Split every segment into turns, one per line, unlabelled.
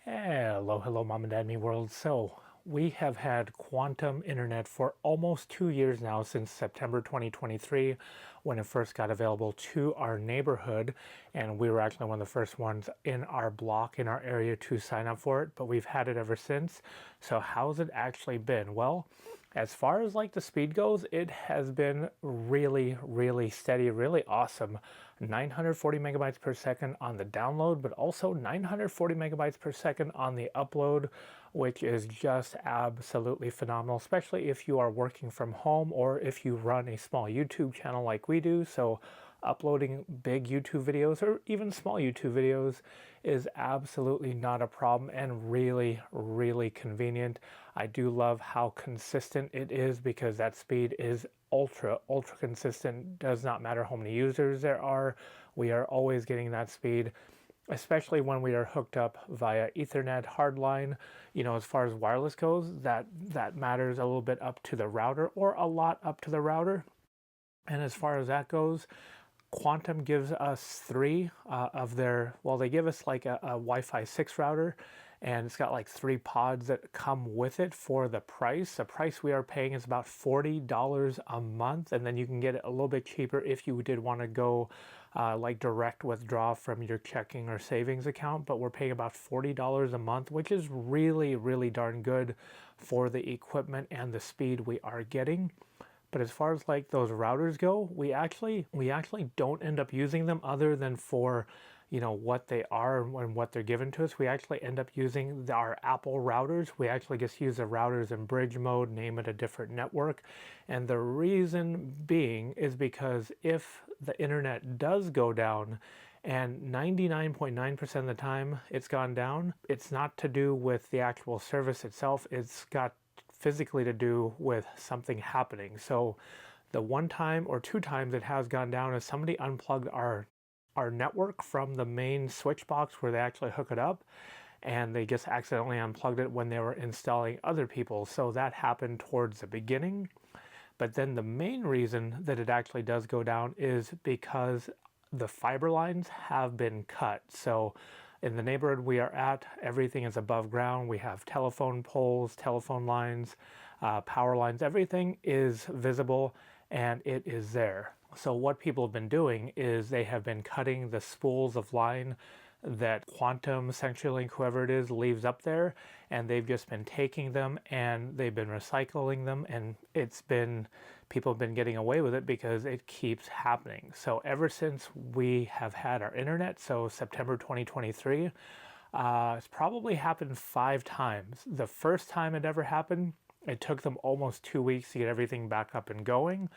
Hello, Mom and Dad, me world. So, we have had quantum internet for almost 2 years now, since September 2023, when it first got available to our neighborhood. And we were actually one of the first ones in our block, in our area, to sign up for it. But we've had it ever since. So, how's it actually been? Well, as far as like the speed goes, it has been really steady, really awesome. 940 megabytes per second on the download, but also 940 megabytes per second on the upload, which is just absolutely phenomenal, especially if you are working from home or if you run a small YouTube channel like we do. So uploading big YouTube videos or even small YouTube videos is absolutely not a problem and really convenient. I do love how consistent it is, because that speed is ultra consistent. Does not matter how many users there are, we are always getting that speed, especially when we are hooked up via Ethernet hardline. You know, as far as wireless goes, that matters a little bit up to the router, or a lot up to the router. And as far as that goes, Quantum gives us three of their, well, they give us like a Wi-Fi 6 router, and it's got like 3 pods that come with it for the price. The price we are paying is about $40 a month, and then you can get it a little bit cheaper if you did want to go like direct withdraw from your checking or savings account. But we're paying about $40 a month, which is really darn good for the equipment and the speed we are getting. But as far as like those routers go, we actually don't end up using them, other than for, you know, what they are and what they're given to us. We actually end up using our Apple routers. We actually just use the routers in bridge mode, name it a different network. And the reason being is because if the internet does go down, and 99.9% of the time it's gone down, it's not to do with the actual service itself. It's got physically to do with something happening. So the one time or 2 times it has gone down is somebody unplugged our network from the main switch box where they actually hook it up, and they just accidentally unplugged it when they were installing other people. So that happened towards the beginning. But then the main reason that it actually does go down is because the fiber lines have been cut. So in the neighborhood we are at, everything is above ground. We have telephone poles, telephone lines, power lines. Everything is visible and it is there. So what people have been doing is they have been cutting the spools of line that Quantum, Centurylink, whoever it is, leaves up there, and they've just been taking them and they've been recycling them, and people have been getting away with it because it keeps happening. So ever since we have had our internet, so September 2023, it's probably happened 5 times. The first time it ever happened, it took them almost 2 weeks to get everything back up and going.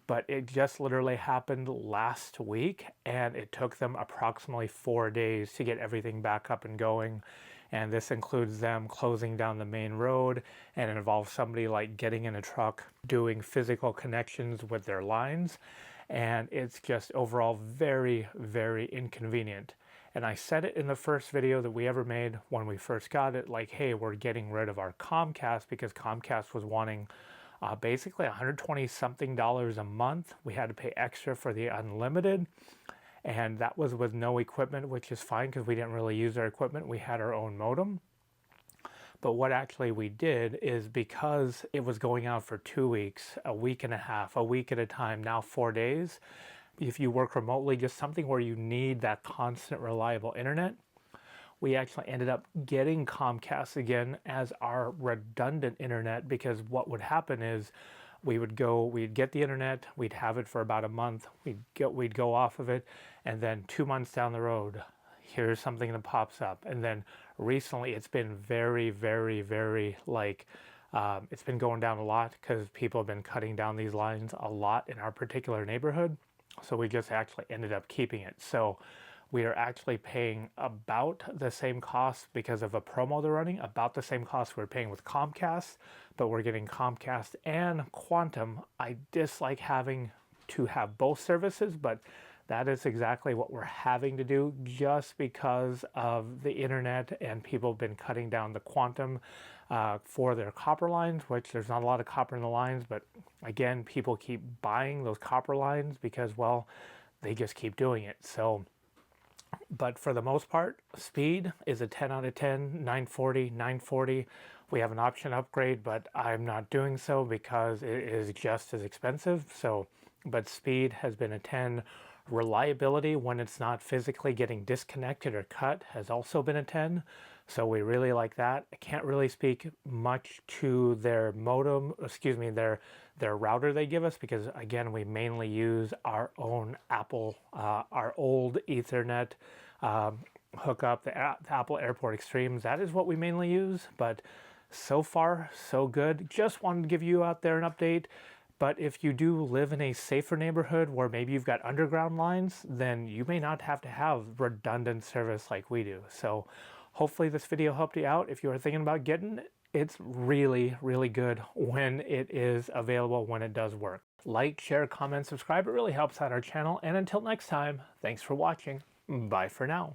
But it just literally happened last week, and it took them approximately 4 days to get everything back up and going. And this includes them closing down the main road, and it involves somebody like getting in a truck, doing physical connections with their lines. And it's just overall very inconvenient. And I said it in the first video that we ever made when we first got it, like, hey, we're getting rid of our Comcast, because Comcast was wanting basically $120 something a month. We had to pay extra for the unlimited, and that was with no equipment, which is fine because we didn't really use our equipment. We had our own modem. But what actually we did is, because it was going out for 2 weeks, a week and a half, a week at a time, now 4 days, if you work remotely, just something where you need that constant reliable internet, we actually ended up getting Comcast again as our redundant internet. Because what would happen is we'd get the internet, we'd have it for about a month, we'd go off of it, and then 2 months down the road, here's something that pops up. And then recently it's been very like, it's been going down a lot because people have been cutting down these lines a lot in our particular neighborhood. So we just actually ended up keeping it. So we are actually paying about the same cost because of a promo they're running, about the same cost we're paying with Comcast, but we're getting Comcast and Quantum. I dislike having to have both services, but that is exactly what we're having to do just because of the internet, and people have been cutting down the Quantum for their copper lines, which there's not a lot of copper in the lines, but again, people keep buying those copper lines because, well, they just keep doing it. So But for the most part, speed is a 10 out of 10, 940, 940. We have an option upgrade, but I'm not doing so because it is just as expensive. So, but speed has been a 10. Reliability, when it's not physically getting disconnected or cut, has also been a 10. So we really like that. I can't really speak much to their modem, their router they give us, because again, we mainly use our own Apple, our old Ethernet hookup, the Apple Airport Extremes. That is what we mainly use, but so far, so good. Just wanted to give you out there an update. But if you do live in a safer neighborhood where maybe you've got underground lines, then you may not have to have redundant service like we do. So hopefully this video helped you out. If you are thinking about getting it, it's really, really good when it is available, when it does work. Like, share, comment, subscribe. It really helps out our channel. And until next time, thanks for watching. Bye for now.